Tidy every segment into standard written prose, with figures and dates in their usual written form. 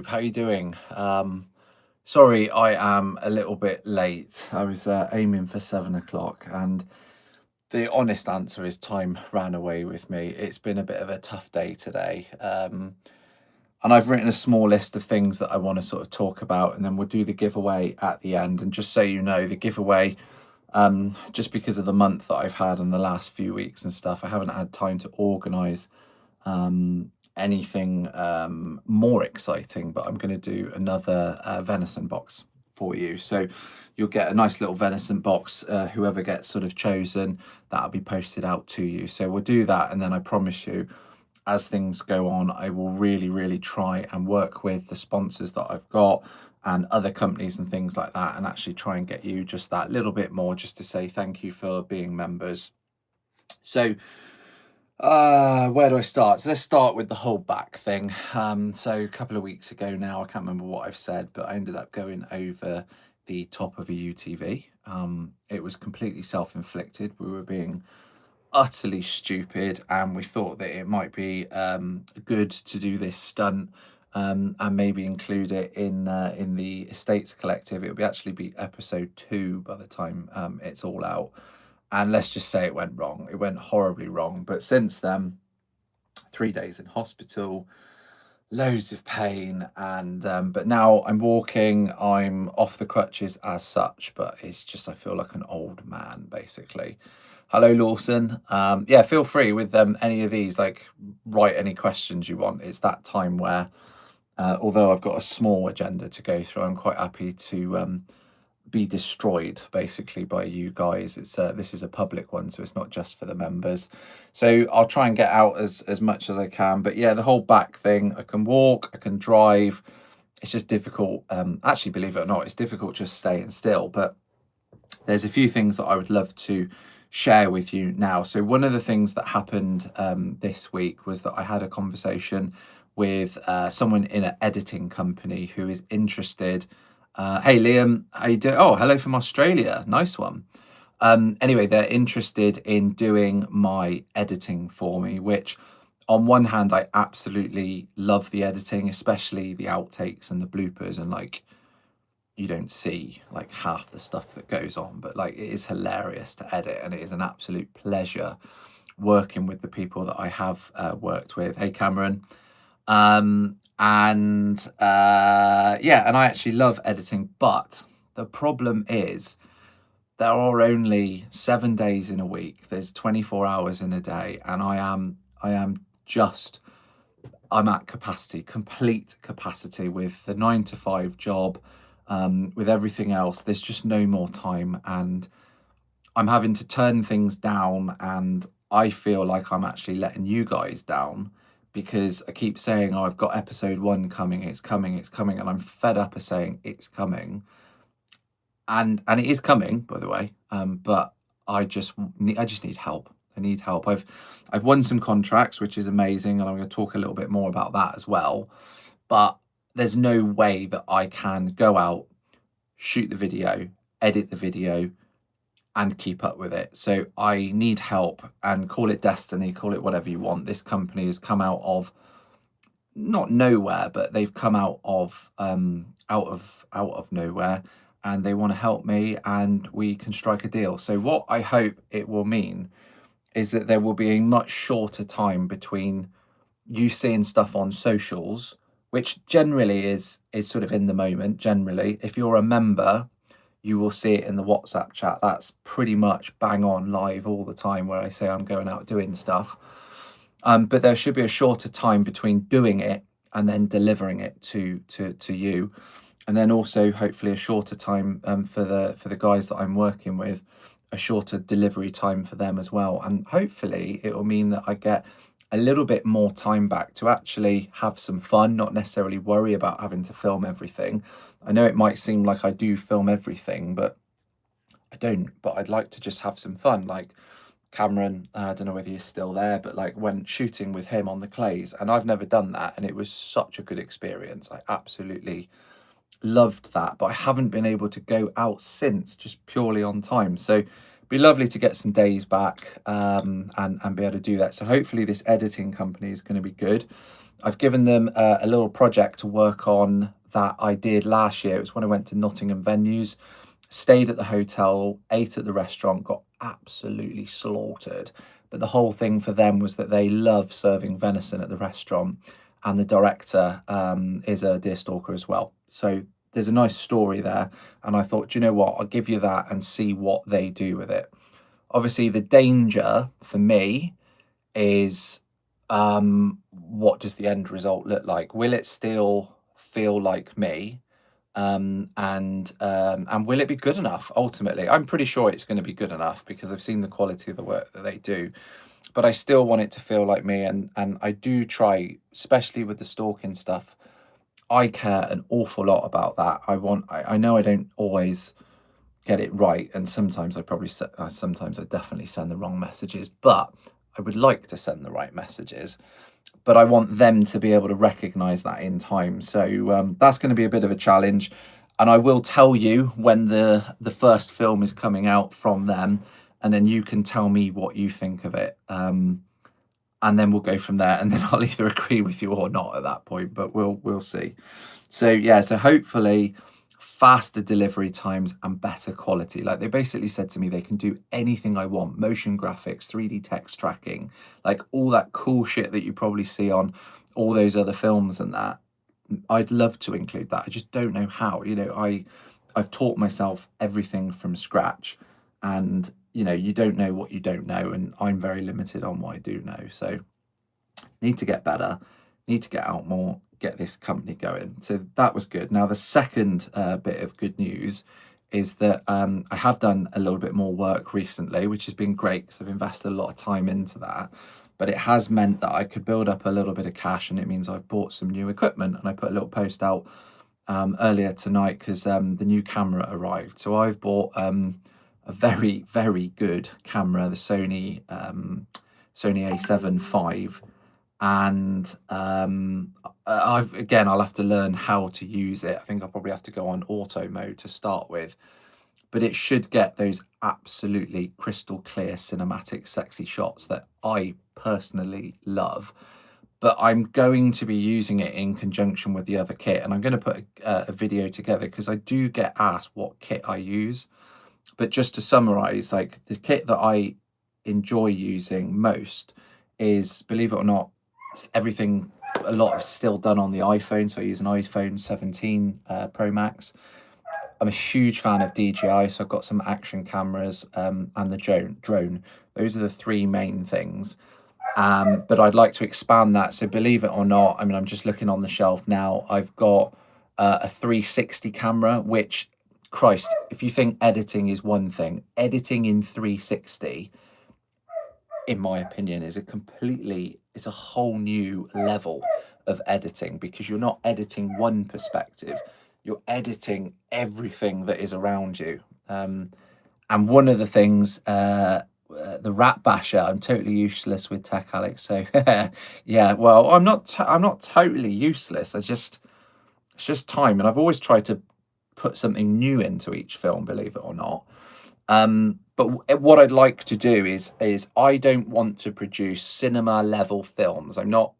YouTube, how you doing? Sorry, I am a little bit late. I was aiming for 7 o'clock, and the honest answer is time ran away with me. It's been a bit of a tough day today. And I've written a small list of things that I want to sort of talk about, and then we'll do the giveaway at the end. And just so you know, the giveaway, just because of the month that I've had and the last few weeks and stuff, I haven't had time to organise anything more exciting, but I'm going to do another venison box for you. So you'll get a nice little venison box. Whoever gets sort of chosen, that'll be posted out to you. So we'll do that, and then I promise you, as things go on, I will really try and work with the sponsors that I've got and other companies and things like that, and actually try and get you just that little bit more, just to say thank you for being members. So where do I start? So let's start with the whole back thing. So a couple of weeks ago now, I can't remember what I've said, but I ended up going over the top of a UTV. It was completely self-inflicted. We were being utterly stupid, and we thought that it might be good to do this stunt and maybe include it in the Estates Collective. It'll actually be episode 2 by the time it's all out. And let's just say it went wrong. It went horribly wrong. But since then, 3 days in hospital, loads of pain, and but now I'm walking. I'm off the crutches as such, but it's just I feel like an old man basically. Hello, Lawson. Yeah, feel free with any of these. Like, write any questions you want. It's that time where, although I've got a small agenda to go through, I'm quite happy to be destroyed basically by you guys. It's this is a public one, so it's not just for the members. So I'll try and get out as much as I can. But yeah, the whole back thing, I can walk, I can drive. It's just difficult. Actually, believe it or not, it's difficult just staying still. But there's a few things that I would love to share with you now. So one of the things that happened this week was that I had a conversation with someone in an editing company who is interested. Hey Liam, how you doing? Oh, hello from Australia. Nice one. Anyway, they're interested in doing my editing for me, which on one hand, I absolutely love the editing, especially the outtakes and the bloopers, and like you don't see like half the stuff that goes on, but like it is hilarious to edit, and it is an absolute pleasure working with the people that I have worked with. Hey Cameron. Yeah, and I actually love editing, but the problem is there are only 7 days in a week. There's 24 hours in a day, and I'm at capacity, complete capacity with the 9 to 5 job, with everything else. There's just no more time, and I'm having to turn things down, and I feel like I'm actually letting you guys down because I keep saying, oh, I've got episode 1 coming, it's coming, and I'm fed up of saying it's coming. And it is coming, by the way, but I just need help. I need help. I've won some contracts, which is amazing, and I'm going to talk a little bit more about that as well. But there's no way that I can go out, shoot the video, edit the video, and keep up with it. So I need help, and call it destiny, call it whatever you want. This company has come out of not nowhere, but they've come out of nowhere, and they want to help me, and we can strike a deal. So what I hope it will mean is that there will be a much shorter time between you seeing stuff on socials, which generally is sort of in the moment. Generally, if you're a member, you will see it in the WhatsApp chat. That's pretty much bang on live all the time where I say I'm going out doing stuff. But there should be a shorter time between doing it and then delivering it to you, and then also hopefully a shorter time for the guys that I'm working with, a shorter delivery time for them as well. And hopefully it will mean that I get a little bit more time back to actually have some fun, not necessarily worry about having to film everything. I know it might seem like I do film everything, but I don't. But I'd like to just have some fun. Like Cameron, I don't know whether you're still there, but like when shooting with him on the clays, and I've never done that, and it was such a good experience. I absolutely loved that, but I haven't been able to go out since, just purely on time. So it'd be lovely to get some days back and be able to do that. So hopefully this editing company is going to be good. I've given them a little project to work on that I did last year. It was when I went to Nottingham venues, stayed at the hotel, ate at the restaurant, got absolutely slaughtered. But the whole thing for them was that they love serving venison at the restaurant, and the director is a deer stalker as well. So there's a nice story there. And I thought, do you know what? I'll give you that and see what they do with it. Obviously, the danger for me is what does the end result look like? Will it still feel like me? And will it be good enough ultimately? I'm pretty sure it's going to be good enough because I've seen the quality of the work that they do. But I still want it to feel like me, and I do try, especially with the stalking stuff. I care an awful lot about that. I know I don't always get it right, and sometimes sometimes I definitely send the wrong messages, but I would like to send the right messages, but I want them to be able to recognize that in time. So that's going to be a bit of a challenge, and I will tell you when the first film is coming out from them, and then you can tell me what you think of it. And then we'll go from there, and then I'll either agree with you or not at that point, but we'll see. So yeah, so hopefully faster delivery times and better quality. Like, they basically said to me they can do anything I want: motion graphics, 3D text tracking, like all that cool shit that you probably see on all those other films and that. I'd love to include that. I just don't know how. I've taught myself everything from scratch, and you don't know what you don't know, and I'm very limited on what I do know. So need to get better, need to get out more, get this company going. So that was good. Now the second bit of good news is that I have done a little bit more work recently, which has been great because I've invested a lot of time into that. But it has meant that I could build up a little bit of cash, and it means I've bought some new equipment. And I put a little post out earlier tonight because the new camera arrived. So I've bought a very, very good camera, the Sony A7 V, and I'll have to learn how to use it. I think I'll probably have to go on auto mode to start with, but it should get those absolutely crystal clear cinematic sexy shots that I personally love. But I'm going to be using it in conjunction with the other kit, and I'm going to put a video together because I do get asked what kit I use. But just to summarize, like, the kit that I enjoy using most is, believe it or not, everything, a lot is still done on the iPhone. So I use an iPhone 17 Pro Max. I'm a huge fan of DJI, so I've got some action cameras and the drone. Those are the three main things. But I'd like to expand that. So believe it or not, I mean, I'm just looking on the shelf now. I've got a 360 camera, which, Christ, if you think editing is one thing, editing in 360, in my opinion, is it's a whole new level of editing, because you're not editing one perspective, you're editing everything that is around you. And one of the things, the rat basher, I'm totally useless with tech, Alex. So yeah, well, I'm not totally useless. It's just time, and I've always tried to put something new into each film, believe it or not. But what I'd like to do is I don't want to produce cinema level films. Well,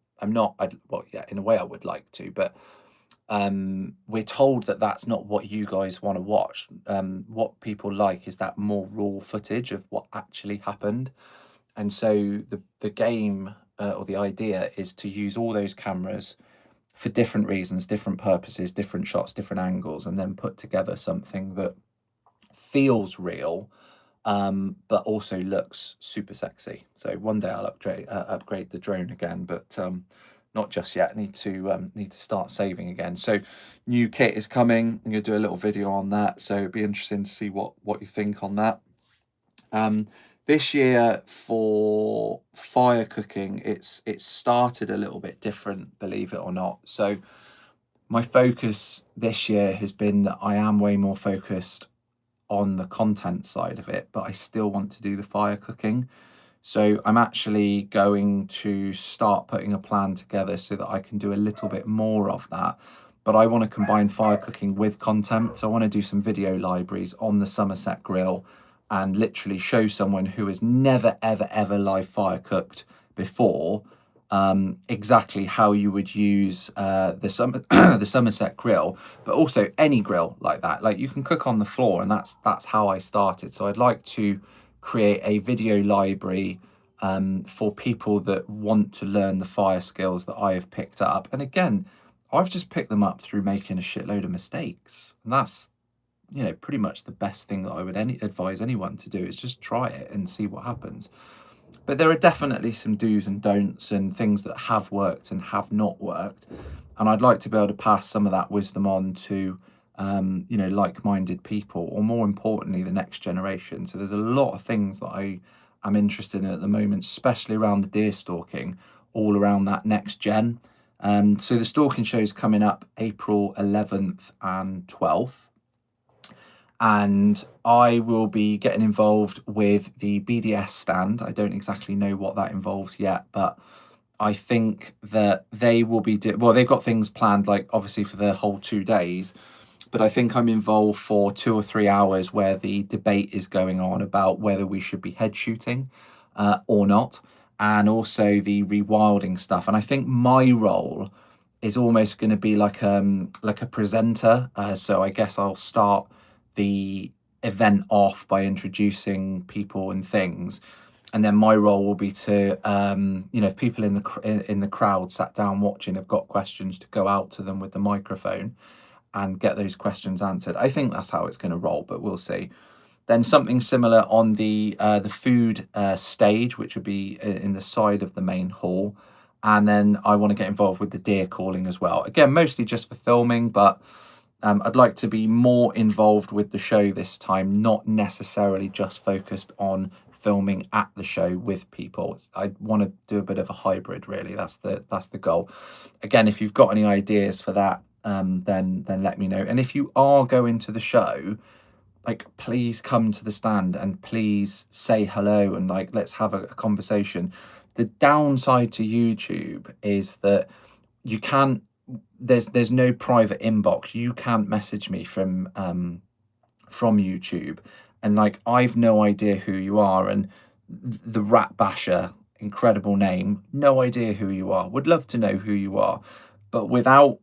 yeah, in a way I would like to, but we're told that that's not what you guys want to watch. What people like is that more raw footage of what actually happened. And so the game, or the idea, is to use all those cameras for different reasons, different purposes, different shots, different angles, and then put together something that feels real, but also looks super sexy. So one day I'll upgrade the drone again, but not just yet. Need to start saving again. So new kit is coming. I'm gonna do a little video on that. So it'd be interesting to see what you think on that. This year for fire cooking, it's started a little bit different, believe it or not. So my focus this year has been that I am way more focused on the content side of it, but I still want to do the fire cooking. So I'm actually going to start putting a plan together so that I can do a little bit more of that. But I want to combine fire cooking with content. So I want to do some video libraries on the Somerset grill and literally show someone who has never, ever, ever live fire cooked before exactly how you would use the Somerset grill, but also any grill like that. Like you can cook on the floor, and that's how I started. So I'd like to create a video library for people that want to learn the fire skills that I have picked up. And again, I've just picked them up through making a shitload of mistakes, and that's, you know, pretty much the best thing that I would advise anyone to do is just try it and see what happens. But there are definitely some do's and don'ts and things that have worked and have not worked. And I'd like to be able to pass some of that wisdom on to, you know, like-minded people, or more importantly, the next generation. So there's a lot of things that I am interested in at the moment, especially around the deer stalking, all around that next gen. So the stalking show is coming up April 11th and 12th. And I will be getting involved with the BDS stand. I don't exactly know what that involves yet, but I think that they will be well, they've got things planned, like obviously for the whole 2 days, but I think I'm involved for 2 or 3 hours where the debate is going on about whether we should be head shooting or not, and also the rewilding stuff. And I think my role is almost going to be like a presenter. So I guess I'll start the event off by introducing people and things, and then my role will be to you know, if people in the crowd sat down watching have got questions, to go out to them with the microphone and get those questions answered. I think that's how it's going to roll, but we'll see. Then something similar on the food stage, which would be in the side of the main hall. And then I want to get involved with the deer calling as well. Again, mostly just for filming, but I'd like to be more involved with the show this time, not necessarily just focused on filming at the show with people. I want to do a bit of a hybrid, really. That's the goal. Again, if you've got any ideas for that, then let me know. And if you are going to the show, like, please come to the stand and please say hello, and like, let's have a conversation. The downside to YouTube is that you can't, there's no private inbox. You can't message me from YouTube, and like, I've no idea who you are. And the Rat Basher, incredible name, no idea who you are. Would love to know who you are, but without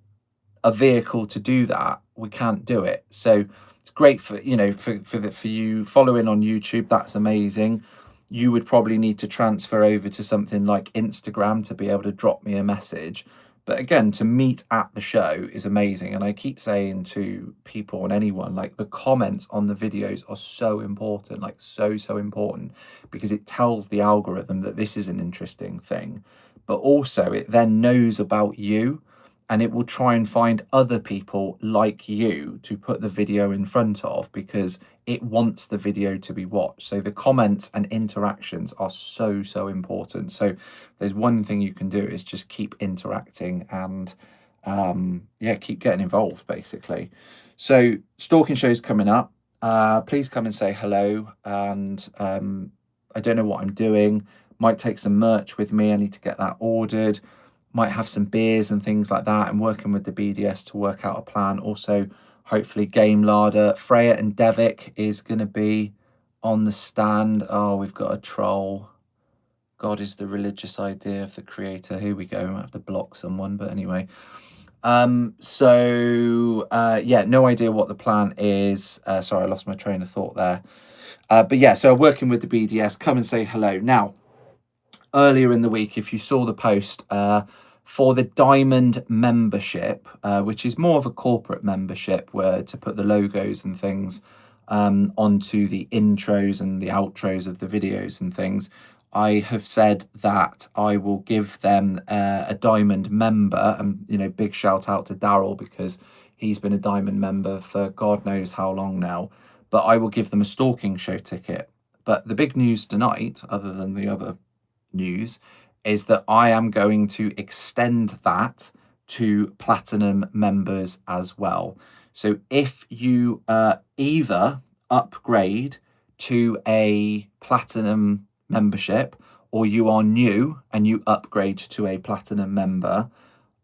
a vehicle to do that, we can't do it. So it's great for, you know, for you following on YouTube. That's amazing. You would probably need to transfer over to something like Instagram to be able to drop me a message. But again, to meet at the show is amazing. And I keep saying to people and anyone, like, the comments on the videos are so important, like so important, because it tells the algorithm that this is an interesting thing. But also it then knows about you, and it will try and find other people like you to put the video in front of, because it wants the video to be watched. So the comments and interactions are so important. So there's one thing you can do is just keep interacting and yeah, keep getting involved, basically. So stalking show's coming up. Please come and say hello. And I don't know what I'm doing. Might take some merch with me. I need to get that ordered. Might have some beers and things like that. I'm working with the BDS to work out a plan. Also, hopefully Game Larder. Freya and Devik is going to be on the stand. Oh, we've got a troll. God is the religious idea of the creator. Here we go. I might have to block someone, but anyway. Yeah, no idea what the plan is. Sorry, I lost my train of thought there. But yeah, so working with the BDS. Come and say hello. Now, earlier in the week, if you saw the post for the Diamond membership, which is more of a corporate membership, where to put the logos and things onto the intros and the outros of the videos and things, I have said that I will give them a Diamond member. And, you know, big shout out to Daryl, because he's been a Diamond member for God knows how long now. But I will give them a stalking show ticket. But the big news tonight, other than the other news, is that I am going to extend that to platinum members as well. So if you either upgrade to a platinum membership, or you are new and you upgrade to a platinum member,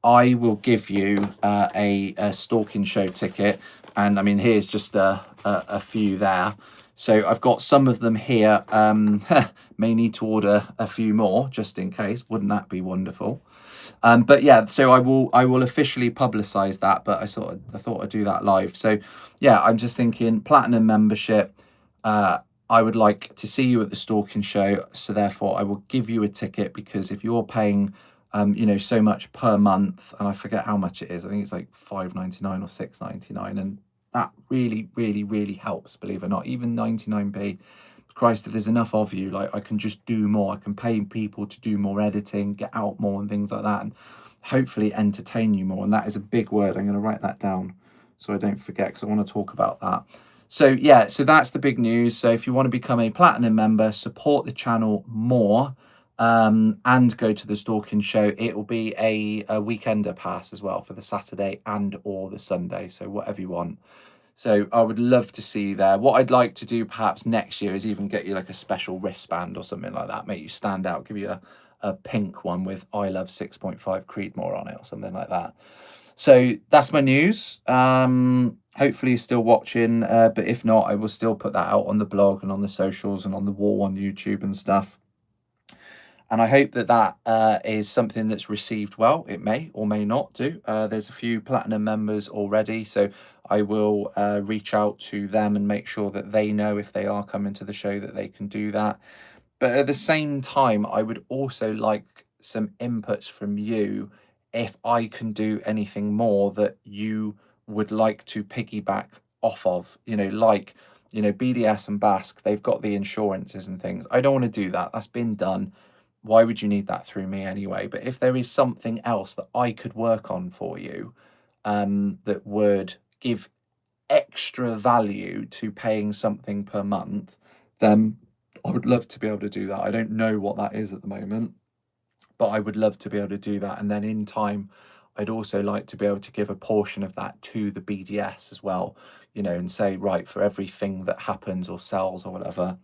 I will give you a stalking show ticket. And I mean, here's just a few there. So I've got some of them here. May need to order a few more just in case. Wouldn't that be wonderful? But yeah, so I will officially publicize that, but I thought I'd do that live. So yeah, I'm just thinking platinum membership. I would like to see you at the Stalking show, so therefore I will give you a ticket, because if you're paying so much per month, and I forget how much it is, I think it's like £5.99 or £6.99, and that really, really, really helps, believe it or not. Even 99p, Christ, if there's enough of you, like I can just do more. I can pay people to do more editing, get out more and things like that, and hopefully entertain you more. And that is a big word. I'm going to write that down so I don't forget, because I want to talk about that. So yeah, so that's the big news. So if you want to become a platinum member, support the channel more, and go to the Stalking show, it will be a weekender pass as well for the Saturday and or the Sunday. So whatever you want. So I would love to see you there. What I'd like to do perhaps next year is even get you like a special wristband or something like that, make you stand out, give you a pink one with I love 6.5 Creedmoor on it or something like that. So that's my news. Hopefully you're still watching, but if not, I will still put that out on the blog and on the socials and on the wall on YouTube and stuff. And I hope that that is something that's received well. It may or may not do. There's a few platinum members already, so I will reach out to them and make sure that they know if they are coming to the show that they can do that. But at the same time, I would also like some inputs from you if I can do anything more that you would like to piggyback off of. BDS and Basque, they've got the insurances and things. I don't want to do that. That's been done. Why would you need that through me anyway? But if there is something else that I could work on for you, that would give extra value to paying something per month, then I would love to be able to do that. I don't know what that is at the moment, but I would love to be able to do that. And then in time, I'd also like to be able to give a portion of that to the BDS as well, and say, right, for everything that happens or sells or whatever,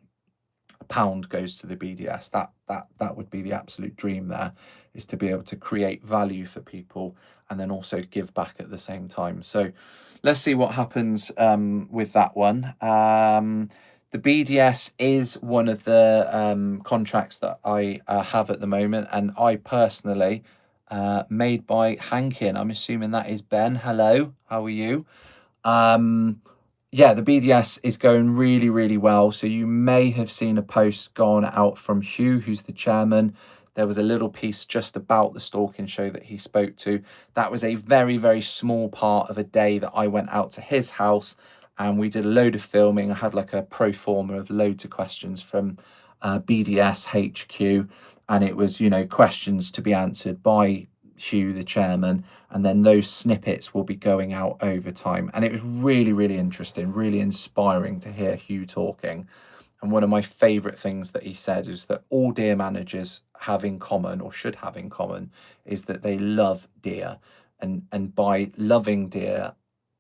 £1 goes to the BDS. That would be the absolute dream there, is to be able to create value for people and then also give back at the same time. So let's see what happens with that one. The BDS is one of the contracts that I have at the moment, and I personally made by Hankin. I'm assuming that is Ben. Hello, how are you? Yeah, the BDS is going really, really well. So you may have seen a post gone out from Hugh, who's the chairman. There was a little piece just about the Stalking show that he spoke to. That was a very, very small part of a day that I went out to his house and we did a load of filming. I had like a pro forma of loads of questions from BDS HQ, and it was, questions to be answered by Hugh, the chairman, and then those snippets will be going out over time. And it was really, really interesting, really inspiring to hear Hugh talking. And one of my favourite things that he said is that all deer managers have in common, or should have in common, is that they love deer. And by loving deer,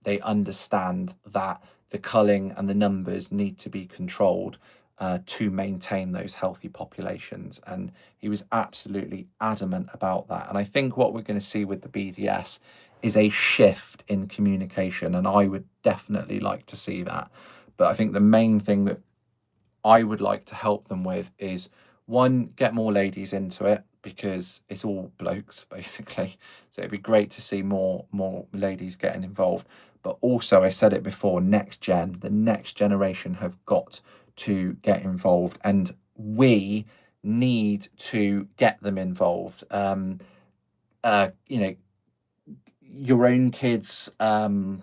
they understand that the culling and the numbers need to be controlled to maintain those healthy populations. And he was absolutely adamant about that. And I think what we're going to see with the BDS is a shift in communication, and I would definitely like to see that. But I think the main thing that I would like to help them with is, one, get more ladies into it, because it's all blokes basically. So it'd be great to see more ladies getting involved. But also, I said it before, the next generation have got to get involved, and we need to get them involved. Your own kids, I'm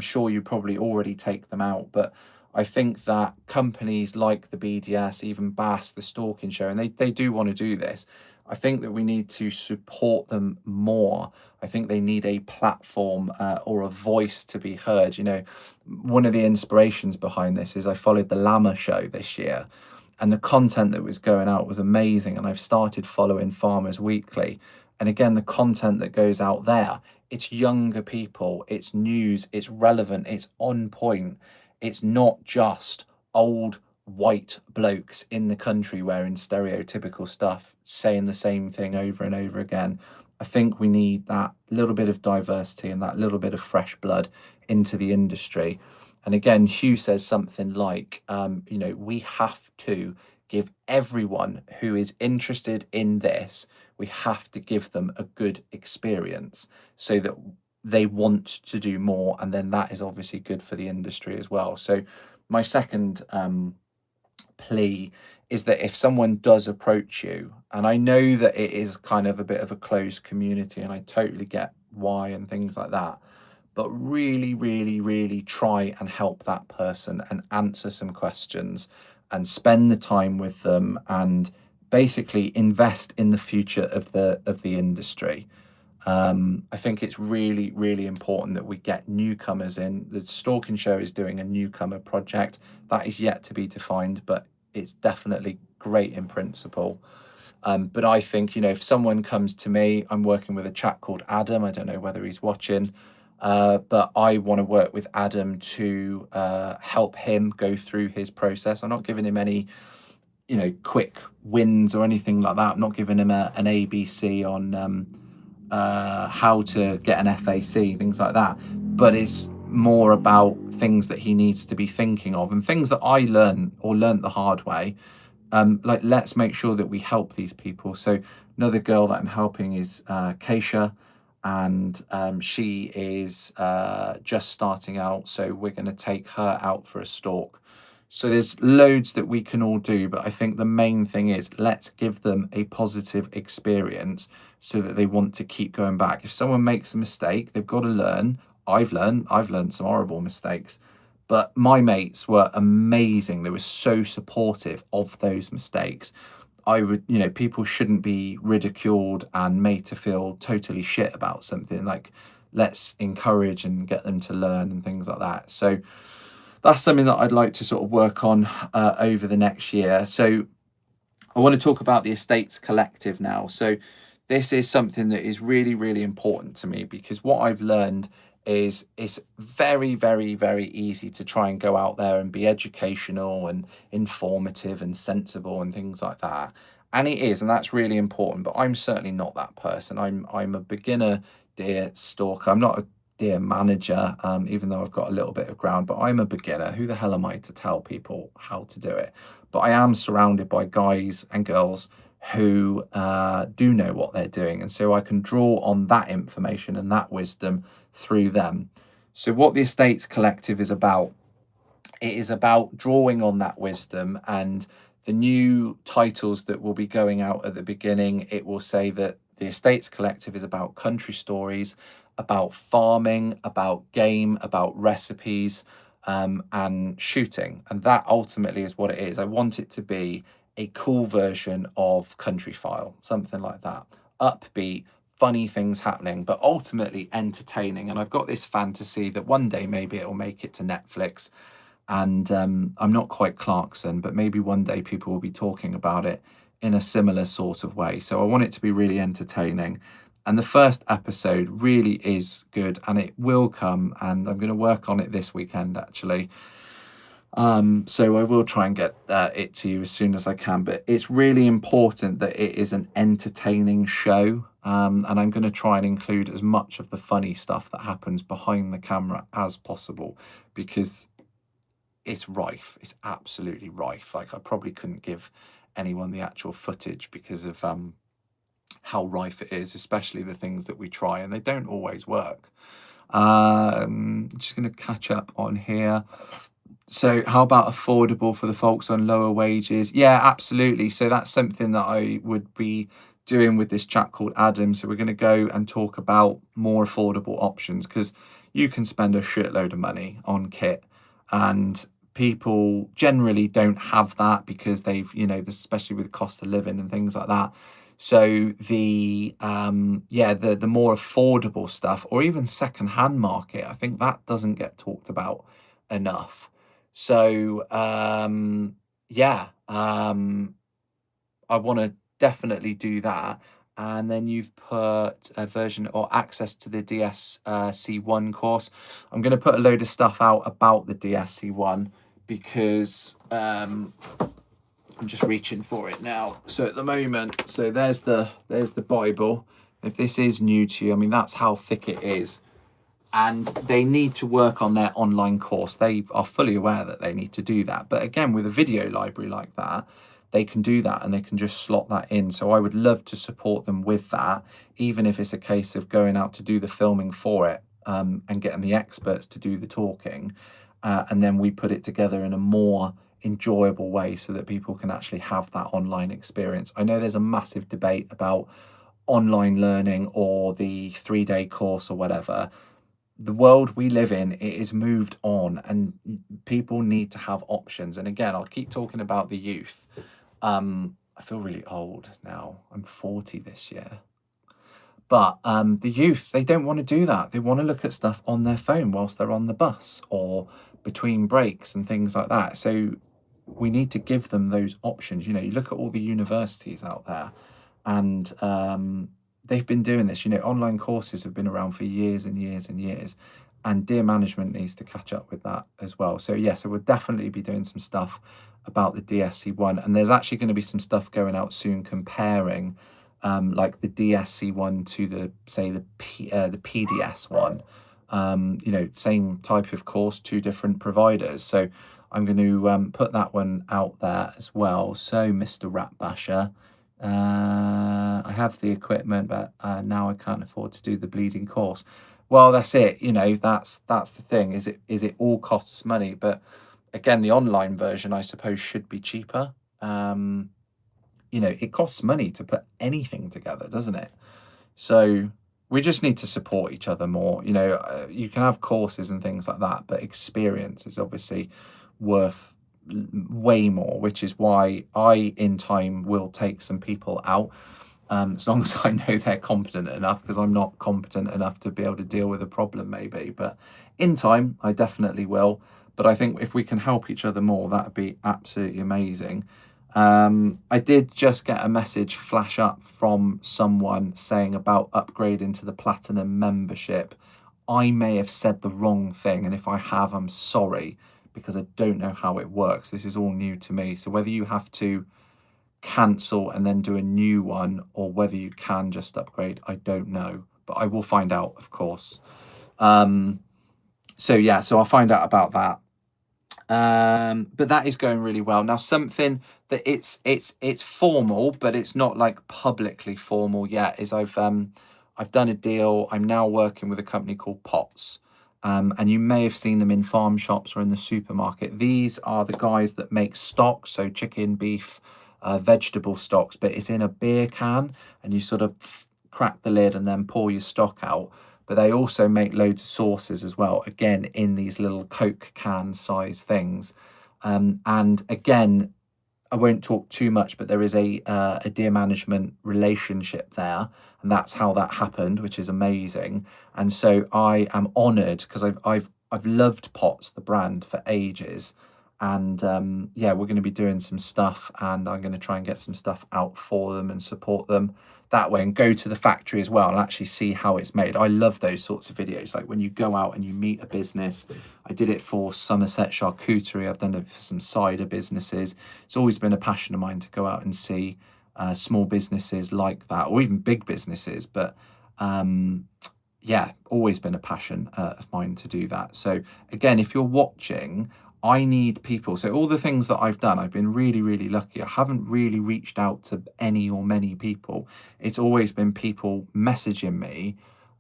sure you probably already take them out, but I think that companies like the BDS, even Bass, the Stalking show, and they do want to do this. I think that we need to support them more. I think they need a platform or a voice to be heard. One of the inspirations behind this is I followed the Llama show this year, and the content that was going out was amazing. And I've started following Farmers Weekly. And again, the content that goes out there, it's younger people, it's news, it's relevant, it's on point. It's not just old white blokes in the country wearing stereotypical stuff, saying the same thing over and over again. I think we need that little bit of diversity and that little bit of fresh blood into the industry. And again, Hugh says something like, you know, we have to give everyone who is interested in this, we have to give them a good experience so that they want to do more. And then that is obviously good for the industry as well. So my second plea is that if someone does approach you, and I know that it is kind of a bit of a closed community, and I totally get why and things like that, but really, really, really try and help that person and answer some questions and spend the time with them and basically invest in the future of the industry. I think it's really, really important that we get newcomers in. The Stalking Show is doing a newcomer project that is yet to be defined, but it's definitely great in principle. But I think, you know, if someone comes to me, I'm working with a chap called Adam. I don't know whether he's watching, but I want to work with Adam to help him go through his process. I'm not giving him any, you know, quick wins or anything like that. I'm not giving him an ABC on how to get an FAC, things like that. But it's more about things that he needs to be thinking of and things that I learned the hard way. Like, let's make sure that we help these people. So another girl that I'm helping is Keisha, and she is just starting out. So we're going to take her out for a stalk. So there's loads that we can all do, but I think the main thing is let's give them a positive experience so that they want to keep going back. If someone makes a mistake, they've got to learn. I've learned some horrible mistakes, but my mates were amazing. They were so supportive of those mistakes. I would, you know, people shouldn't be ridiculed and made to feel totally shit about something. Like, let's encourage and get them to learn and things like that. So that's something that I'd like to sort of work on over the next year. So I want to talk about the Estates Collective now. So this is something that is really, really important to me, because what I've learned is it's very, very, very easy to try and go out there and be educational and informative and sensible and things like that. And it is, and that's really important. But I'm certainly not that person. I'm a beginner deer stalker. I'm not a deer manager, even though I've got a little bit of ground. But I'm a beginner. Who the hell am I to tell people how to do it? But I am surrounded by guys and girls who do know what they're doing, and so I can draw on that information and that wisdom through them. So what the Estates Collective is about, it is about drawing on that wisdom. And the new titles that will be going out at the beginning, it will say that the Estates Collective is about country stories, about farming, about game, about recipes, and shooting. And that ultimately is what it is. I want it to be a cool version of Country File, something like that. Upbeat, funny things happening, but ultimately entertaining. And I've got this fantasy that one day maybe it will make it to Netflix. And I'm not quite Clarkson, but maybe one day people will be talking about it in a similar sort of way. So I want it to be really entertaining. And the first episode really is good, and it will come, and I'm going to work on it this weekend actually. So I will try and get it to you as soon as I can, but it's really important that it is an entertaining show. And I'm going to try and include as much of the funny stuff that happens behind the camera as possible, because it's rife. It's absolutely rife. Like, I probably couldn't give anyone the actual footage because of how rife it is, especially the things that we try, and they don't always work. Just going to catch up on here. So how about affordable for the folks on lower wages? Yeah, absolutely. So that's something that I would be doing with this chap called Adam. So we're going to go and talk about more affordable options, because you can spend a shitload of money on kit, and people generally don't have that because they've, you know, especially with cost of living and things like that. So the the more affordable stuff, or even secondhand market, I think that doesn't get talked about enough. So I want to definitely do that. And then you've put a version or access to the DSC1 course. I'm going to put a load of stuff out about the DSC1 because I'm just reaching for it now. So at the moment, so there's the Bible. If this is new to you, I mean, that's how thick it is. and they need to work on their online course. They are fully aware that they need to do that. But again, with a video library like that, they can do that and they can just slot that in. So I would love to support them with that, even if it's a case of going out to do the filming for it, and getting the experts to do the talking. And then we put it together in a more enjoyable way so that people can actually have that online experience. I know there's a massive debate about online learning or the 3-day course or whatever. The world we live in, it is moved on, and people need to have options. And again, I'll keep talking about the youth. I feel really old now. I'm 40 this year. But the youth, they don't want to do that. They want to look at stuff on their phone whilst they're on the bus or between breaks and things like that. So we need to give them those options. You know, you look at all the universities out there, and they've been doing this. You know, online courses have been around for years and years and years, and Dear Management needs to catch up with that as well. So yeah, so we'll definitely be doing some stuff about the DSC1, and there's actually going to be some stuff going out soon comparing like the DSC1 to the, say, the PDS one. You know, same type of course, 2 different providers. So I'm going to put that one out there as well. So, Mr. Rat Basher, I have the equipment, but now I can't afford to do the bleeding course. Well, that's it. You know, that's the thing. Is it all costs money? But again, the online version, I suppose, should be cheaper. You know, it costs money to put anything together, doesn't it? So we just need to support each other more. You know, you can have courses and things like that, but experience is obviously worth way more, which is why I, in time, will take some people out, as long as I know they're competent enough, because I'm not competent enough to be able to deal with a problem, maybe. But in time, I definitely will. But I think if we can help each other more, that would be absolutely amazing. I did just get a message flash up from someone saying about upgrading to the platinum membership. I may have said the wrong thing, and if I have, I'm sorry, because I don't know how it works. This is all new to me. So whether you have to cancel and then do a new one, or whether you can just upgrade, I don't know, but I will find out, of course. So yeah, so I'll find out about that. But that is going really well. Now, something that it's formal, but it's not like publicly formal yet, is I've done a deal. I'm now working with a company called Pots. And you may have seen them in farm shops or in the supermarket. These are the guys that make stocks, so chicken, beef, vegetable stocks, but it's in a beer can, and you sort of crack the lid and then pour your stock out. But they also make loads of sauces as well, again, in these little Coke can size things. And again, I won't talk too much, but there is a Dear Management relationship there, and that's how that happened, which is amazing. And so I am honoured, because I've loved Pots, the brand, for ages. And yeah, we're going to be doing some stuff, and I'm going to try and get some stuff out for them and support them that way, and go to the factory as well and actually see how it's made. I love those sorts of videos, like when you go out and you meet a business. I did it for Somerset Charcuterie. I've done it for some cider businesses. It's always been a passion of mine to go out and see small businesses like that, or even big businesses. But yeah, always been a passion of mine to do that. So again, if you're watching, I need people. So all the things that I've done, I've been really, really lucky. I haven't really reached out to any or many people. It's always been people messaging me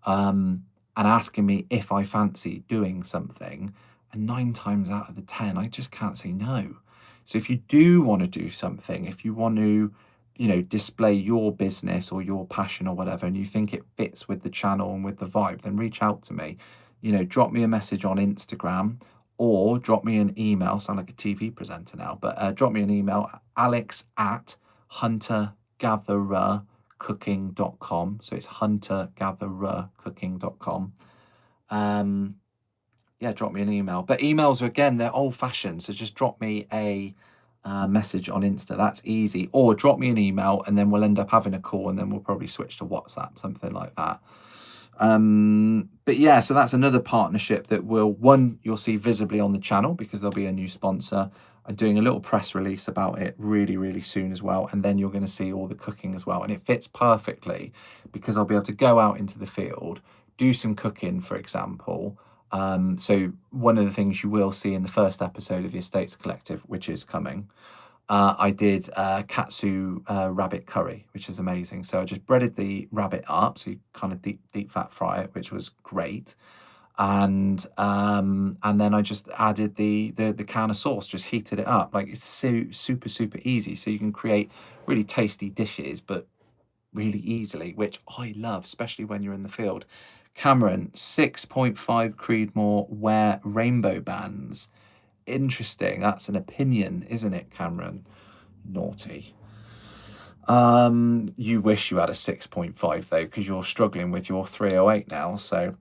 and asking me if I fancy doing something. And 9 times out of the 10, I just can't say no. So if you do want to do something, if you want to, you know, display your business or your passion or whatever, and you think it fits with the channel and with the vibe, then reach out to me. You know, drop me a message on Instagram, or drop me an email. Sound like a TV presenter now, but drop me an email, alex@huntergatherercooking.com. So it's huntergatherercooking.com. Yeah, drop me an email. But emails are, again, they're old fashioned. So just drop me a message on Insta. That's easy. Or drop me an email, and then we'll end up having a call, and then we'll probably switch to WhatsApp, something like that. But yeah, so that's another partnership that you'll see visibly on the channel, because there'll be a new sponsor. I'm doing a little press release about it really, really soon as well. And then you're going to see all the cooking as well. And it fits perfectly, because I'll be able to go out into the field, do some cooking, for example. So one of the things you will see in the first episode of the Estates Collective, which is coming, I did katsu rabbit curry, which is amazing. So I just breaded the rabbit up, so you kind of deep fat fry it, which was great. And then I just added the can of sauce, just heated it up. Like, it's super easy. So you can create really tasty dishes, but really easily, which I love, especially when you're in the field. Cameron, 6.5 Creedmoor wear rainbow bands. Interesting. That's an opinion, isn't it, Cameron? Naughty. You wish you had a 6.5 though, because you're struggling with your 308 now. So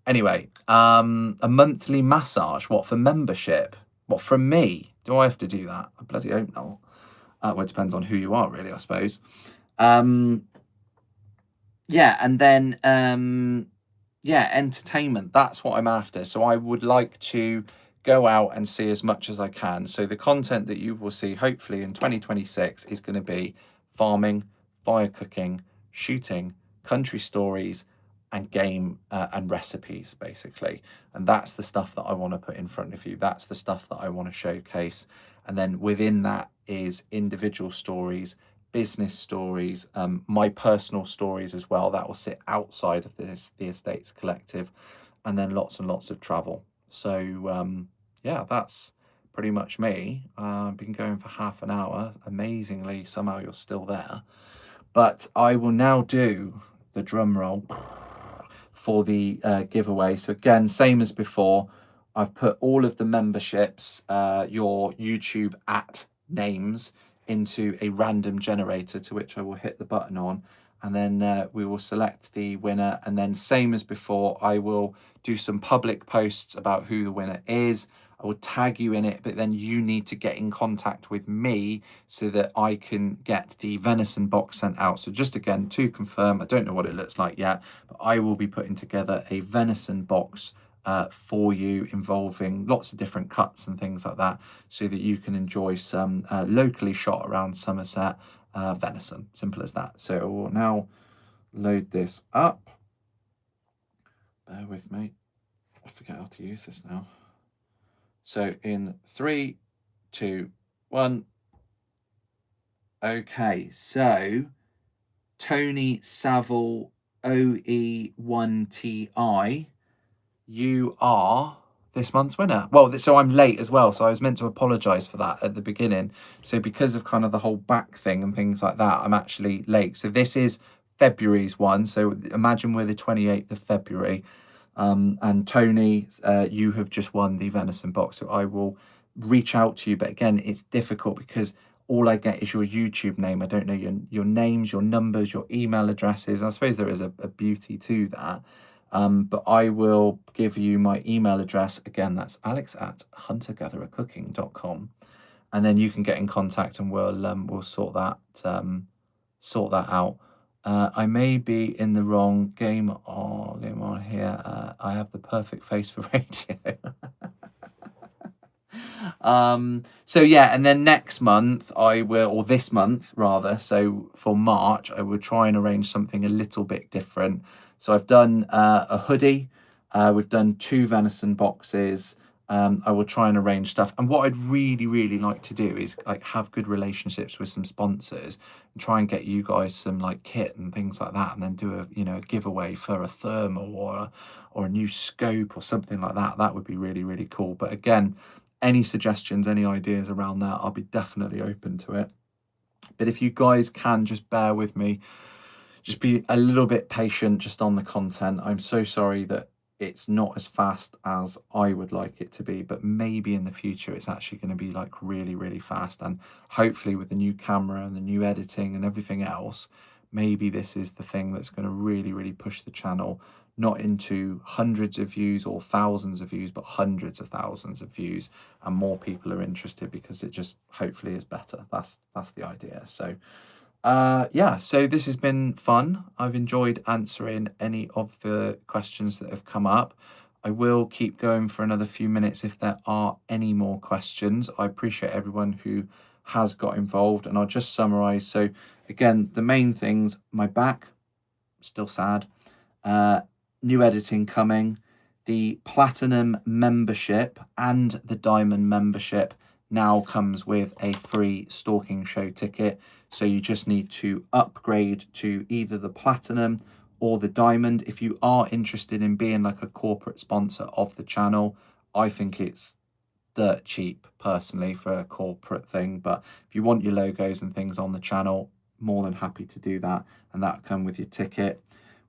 anyway, a monthly massage. What, for membership? What, from me? Do I have to do that? I bloody hope not. Well, it depends on who you are, really, I suppose. Yeah, and then yeah, entertainment. That's what I'm after. So I would like to go out and see as much as I can. So the content that you will see, hopefully in 2026, is going to be farming, fire cooking, shooting, country stories, and game and recipes, basically. And that's the stuff that I want to put in front of you. That's the stuff that I want to showcase. And then within that is individual stories, business stories, my personal stories as well. That will sit outside of the Estates Collective, and then lots and lots of travel. So yeah, that's pretty much me. I've been going for half an hour. Amazingly, somehow you're still there. But I will now do the drum roll for the giveaway. So again, same as before, I've put all of the memberships, your YouTube names, into a random generator, to which I will hit the button on, and then we will select the winner. And then same as before, I will do some public posts about who the winner is. I will tag you in it, but then you need to get in contact with me so that I can get the venison box sent out. So just again, to confirm, I don't know what it looks like yet, but I will be putting together a venison box for you, involving lots of different cuts and things like that, so that you can enjoy some locally shot around Somerset venison. Simple as that. So I will now load this up. Bear with me. I forget how to use this now. So in 3, 2, 1. Okay, so Tony Saville OE1TI, you are this month's winner. Well, so I'm late as well, so I was meant to apologise for that at the beginning. So because of kind of the whole back thing and things like that, I'm actually late. So this is February's one. So imagine we're the 28th of February. And Tony, you have just won the venison box. So I will reach out to you. But again, it's difficult because all I get is your YouTube name. I don't know your names, your numbers, your email addresses. I suppose there is a beauty to that. But I will give you my email address. Again, that's alex@huntergatherercooking.com. And then you can get in contact and we'll sort that out. I may be in the wrong game on here. I have the perfect face for radio. So yeah, and then next month I will, or this month rather, so for March, I will try and arrange something a little bit different. So I've done a hoodie, we've done 2 venison boxes. I will try and arrange stuff. And what I'd really like to do is like have good relationships with some sponsors and try and get you guys some like kit and things like that, and then do a a giveaway for a thermal or a new scope or something like that. That would be really cool. But again, any suggestions, any ideas around that, I'll be definitely open to it. But if you guys can just bear with me, just be a little bit patient just on the content. I'm so sorry that it's not as fast as I would like it to be, but maybe in the future it's actually going to be like really fast. And hopefully with the new camera and the new editing and everything else, maybe this is the thing that's going to really push the channel, not into hundreds of views or thousands of views, but hundreds of thousands of views, and more people are interested because it just hopefully is better. That's the idea. So yeah, so this has been fun. I've enjoyed answering any of the questions that have come up. I will keep going for another few minutes if there are any more questions. I appreciate everyone who has got involved, and I'll just summarize. So again, the main things: my back, still sad. new editing coming. The Platinum membership and the Diamond membership now comes with a free stalking show ticket. So you just need to upgrade to either the Platinum or the Diamond. If you are interested in being like a corporate sponsor of the channel, I think it's dirt cheap personally for a corporate thing, but if you want your logos and things on the channel, more than happy to do that, and that'll come with your ticket.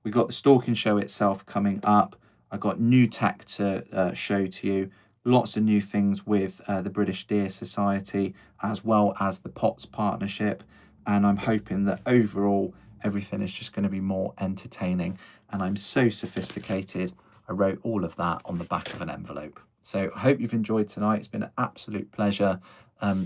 We got the stalking show itself coming up. I got new tech to show to you, lots of new things with the British Deer Society, as well as the POTS partnership, and I'm hoping that overall everything is just going to be more entertaining. And I'm so sophisticated, I wrote all of that on the back of an envelope. So I hope you've enjoyed tonight. It's been an absolute pleasure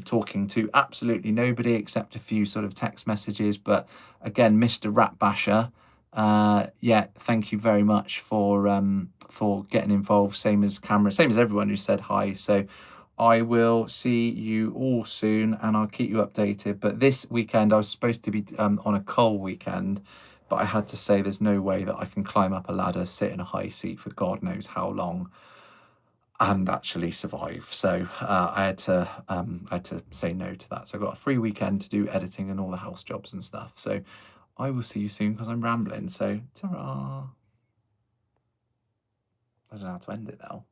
talking to absolutely nobody except a few sort of text messages. But again, Mr. Rat Basher, yeah, thank you very much for getting involved. Same as Cameron, same as everyone who said hi. So I will see you all soon, and I'll keep you updated. But this weekend I was supposed to be on a coal weekend, but I had to say there's no way that I can climb up a ladder, sit in a high seat for God knows how long, and actually survive. So I had to say no to that. So I got a free weekend to do editing and all the house jobs and stuff. So I will see you soon because I'm rambling. So ta-ra. I don't know how to end it now.